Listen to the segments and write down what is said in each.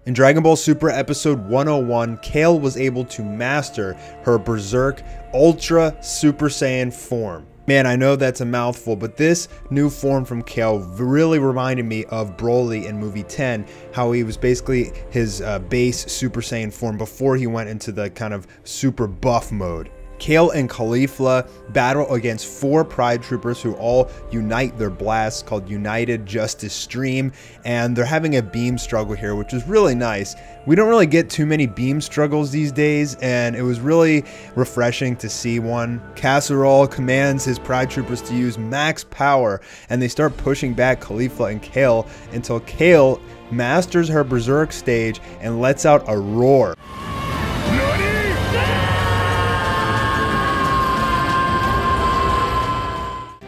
In Dragon Ball Super Episode 101, Kale was able to master her Berserk Ultra Super Saiyan form. Man, I know that's a mouthful, but this new form from Kale really reminded me of Broly in movie 10, how he was basically his base Super Saiyan form before he went into the kind of super buff mode. Kale and Caulifla battle against 4 Pride Troopers who all unite their blasts called United Justice Stream, and they're having a beam struggle here, which is really nice. We don't really get too many beam struggles these days, and it was really refreshing to see one. Casserole commands his Pride Troopers to use max power, and they start pushing back Caulifla and Kale until Kale masters her Berserk stage and lets out a roar.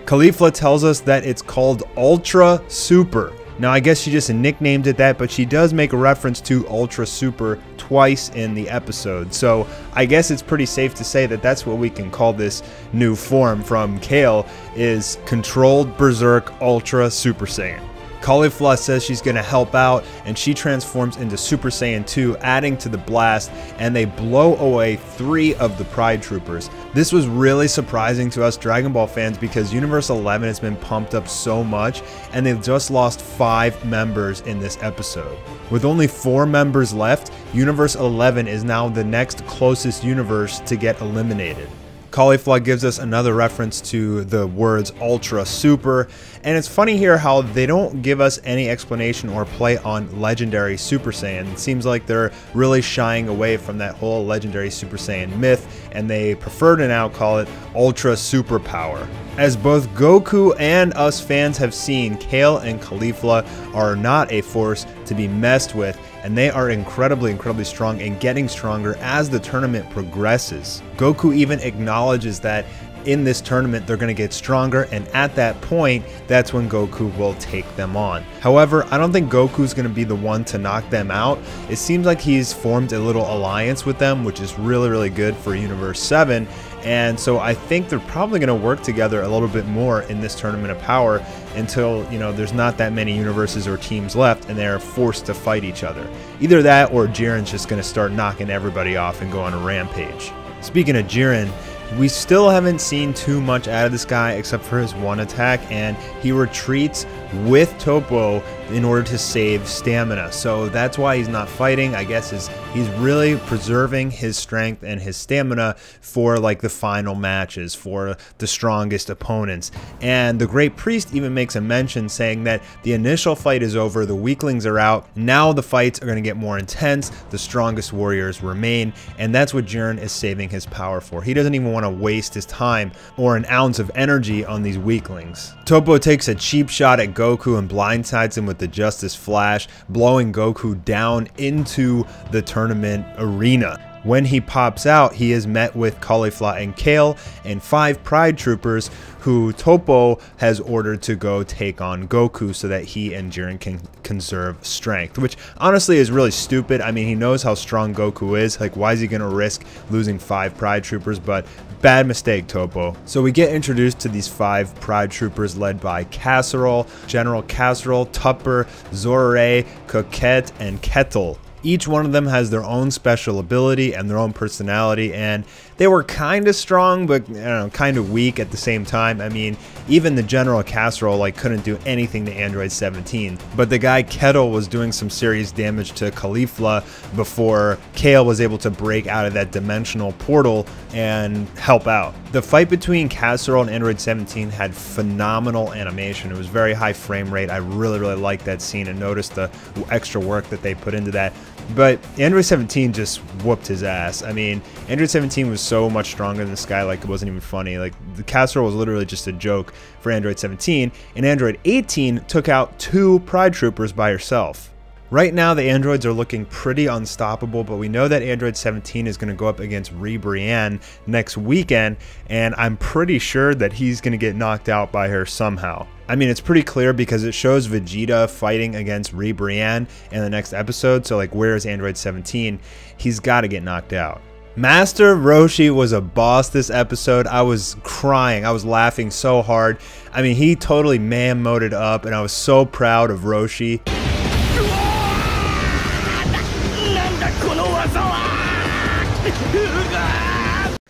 Caulifla tells us that it's called Ultra Super. Now, I guess she just nicknamed it that, but she does make a reference to Ultra Super twice in the episode. So I guess it's pretty safe to say that that's what we can call this new form from Kale, is Controlled Berserk Ultra Super Saiyan. Caulifla says she's going to help out, and she transforms into Super Saiyan 2, adding to the blast, and they blow away 3 of the Pride Troopers. This was really surprising to us Dragon Ball fans because Universe 11 has been pumped up so much, and they've just lost 5 members in this episode. With only 4 members left, Universe 11 is now the next closest universe to get eliminated. Caulifla gives us another reference to the words Ultra Super, and it's funny here how they don't give us any explanation or play on Legendary Super Saiyan. It seems like they're really shying away from that whole Legendary Super Saiyan myth, and they prefer to now call it Ultra Superpower. As both Goku and us fans have seen, Kale and Caulifla are not a force to be messed with, and they are incredibly strong and getting stronger as the tournament progresses. Goku even acknowledges that in this tournament they're going to get stronger, and at that point, that's when Goku will take them on. However, I don't think Goku's going to be the one to knock them out. It seems like he's formed a little alliance with them, which is really good for Universe 7, and so I think they're probably going to work together a little bit more in this Tournament of Power until, you know, there's not that many universes or teams left and they're forced to fight each other. Either that or Jiren's just going to start knocking everybody off and go on a rampage. Speaking of Jiren, we still haven't seen too much out of this guy except for his one attack, and he retreats with Topo in order to save stamina. So that's why he's not fighting. I guess he's really preserving his strength and his stamina for like the final matches, for the strongest opponents. And the Great Priest even makes a mention saying that the initial fight is over, the weaklings are out, now the fights are going to get more intense, the strongest warriors remain, and that's what Jiren is saving his power for. He doesn't even want to waste his time or an ounce of energy on these weaklings. Topo takes a cheap shot at Goku and blindsides him with the Justice Flash, blowing Goku down into the tournament arena. When he pops out, he is met with Caulifla and Kale and 5 Pride Troopers who Topo has ordered to go take on Goku so that he and Jiren can conserve strength, which honestly is really stupid. I mean, he knows how strong Goku is. Like, why is he going to risk losing 5 Pride Troopers? But bad mistake, Topo. So we get introduced to these 5 Pride Troopers led by Casserole, General Casserole, Tupper, Zorre, Coquette, and Kettle. Each one of them has their own special ability and their own personality, and they were kind of strong, but I don't know, kind of weak at the same time. I mean, even the General Casserole like couldn't do anything to Android 17, but the guy Kettle was doing some serious damage to Caulifla before Kale was able to break out of that dimensional portal and help out. The fight between Casserole and Android 17 had phenomenal animation. It was very high frame rate. I really liked that scene and noticed the extra work that they put into that. But Android 17 just whooped his ass. I mean, Android 17 was so much stronger than this guy, like it wasn't even funny. Like, the Casserole was literally just a joke for Android 17, and Android 18 took out 2 Pride Troopers by herself. Right now, the androids are looking pretty unstoppable, but we know that Android 17 is going to go up against Brienne next weekend, and I'm pretty sure that he's going to get knocked out by her somehow. I mean, it's pretty clear because it shows Vegeta fighting against Brienne in the next episode, so like, where is Android 17? He's got to get knocked out. Master Roshi was a boss this episode. I was crying. I was laughing so hard. I mean, he totally man-moded up, and I was so proud of Roshi.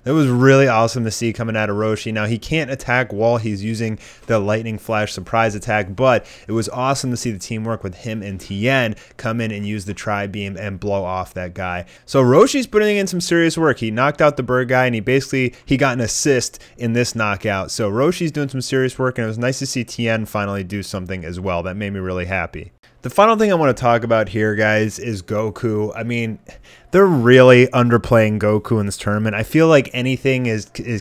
It was really awesome to see coming out of Roshi. Now, he can't attack while he's using the Lightning Flash surprise attack, but it was awesome to see the teamwork with him and Tien come in and use the Trybe beam and blow off that guy. So Roshi's putting in some serious work. He knocked out the bird guy, and he got an assist in this knockout. So Roshi's doing some serious work, and it was nice to see Tien finally do something as well. That made me really happy. The final thing I want to talk about here, guys, is Goku. I mean, they're really underplaying Goku in this tournament. I feel like anything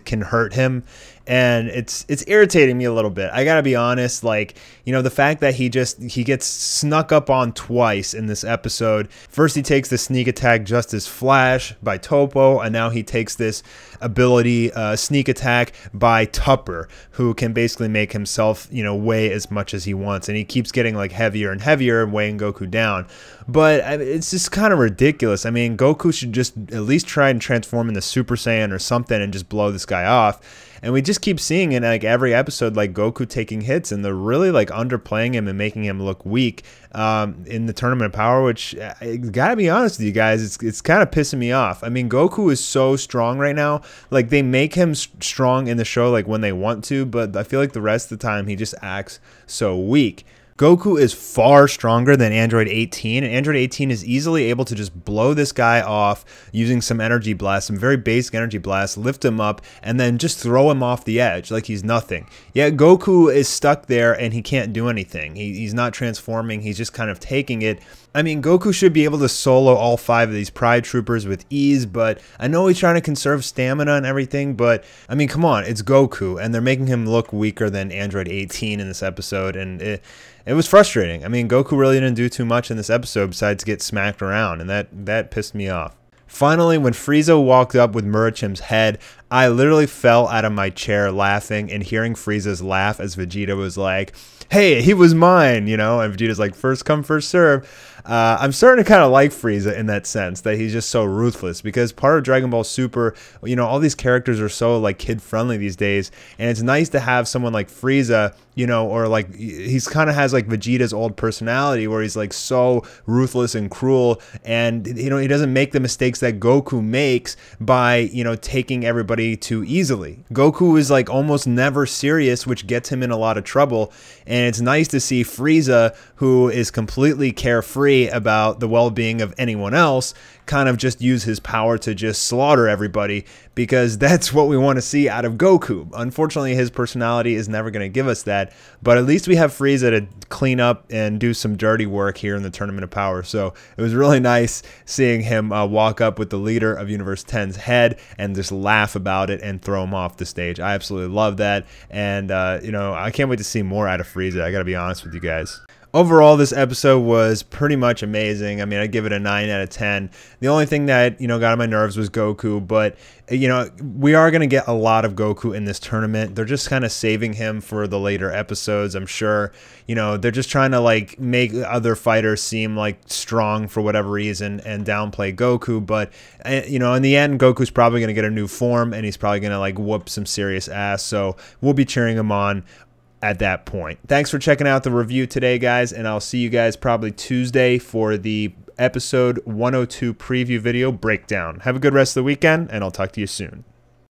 can hurt him, and it's irritating me a little bit. I gotta be honest, like, you know, the fact that he gets snuck up on twice in this episode. First he takes the sneak attack just as Flash by Topo, and now he takes this ability sneak attack by Tupper, who can basically make himself, you know, weigh as much as he wants, and he keeps getting like heavier and heavier and weighing Goku down. But it's just kind of ridiculous. I mean, Goku should just at least try and transform into Super Saiyan or something and just blow this guy off. And we just keep seeing in like every episode, like Goku taking hits, and they're really like underplaying him and making him look weak in the Tournament of Power, which I gotta be honest with you guys, it's kind of pissing me off. I mean, Goku is so strong right now. Like, they make him strong in the show like when they want to, but I feel like the rest of the time he just acts so weak. Goku is far stronger than Android 18, and Android 18 is easily able to just blow this guy off using some energy blasts, some very basic energy blasts, lift him up, and then just throw him off the edge like he's nothing. Yet Goku is stuck there and he can't do anything. He's not transforming, he's just kind of taking it. I mean, Goku should be able to solo all 5 of these Pride Troopers with ease, but I know he's trying to conserve stamina and everything, but I mean, come on, it's Goku, and they're making him look weaker than Android 18 in this episode, and it was frustrating. I mean, Goku really didn't do too much in this episode besides get smacked around, and that pissed me off. Finally, when Frieza walked up with Murachim's head, I literally fell out of my chair laughing and hearing Frieza's laugh as Vegeta was like, hey, he was mine, you know, and Vegeta's like, first come, first serve. I'm starting to kind of like Frieza in that sense, that he's just so ruthless, because part of Dragon Ball Super, you know, all these characters are so like kid friendly these days, and it's nice to have someone like Frieza, you know, or like he's kind of has like Vegeta's old personality where he's like so ruthless and cruel, and you know, he doesn't make the mistakes that Goku makes by, you know, taking everybody too easily. Goku is like almost never serious, which gets him in a lot of trouble, and it's nice to see Frieza, who is completely carefree about the well-being of anyone else, kind of just use his power to just slaughter everybody, because that's what we want to see out of Goku. Unfortunately, his personality is never going to give us that, but at least we have Frieza to clean up and do some dirty work here in the Tournament of Power. So it was really nice seeing him walk up with the leader of Universe 10's head and just laugh about it and throw him off the stage. I absolutely love that, and you know, I can't wait to see more out of Frieza. I gotta be honest with you guys. Overall, this episode was pretty much amazing. I mean, I'd give it a 9 out of 10. The only thing that, you know, got on my nerves was Goku, but, you know, we are going to get a lot of Goku in this tournament. They're just kind of saving him for the later episodes, I'm sure. You know, they're just trying to, like, make other fighters seem, like, strong for whatever reason and downplay Goku, but, you know, in the end, Goku's probably going to get a new form, and he's probably going to, like, whoop some serious ass, so we'll be cheering him on at that point. Thanks for checking out the review today, guys, and I'll see you guys probably Tuesday for the episode 102 preview video breakdown. Have a good rest of the weekend, and I'll talk to you soon.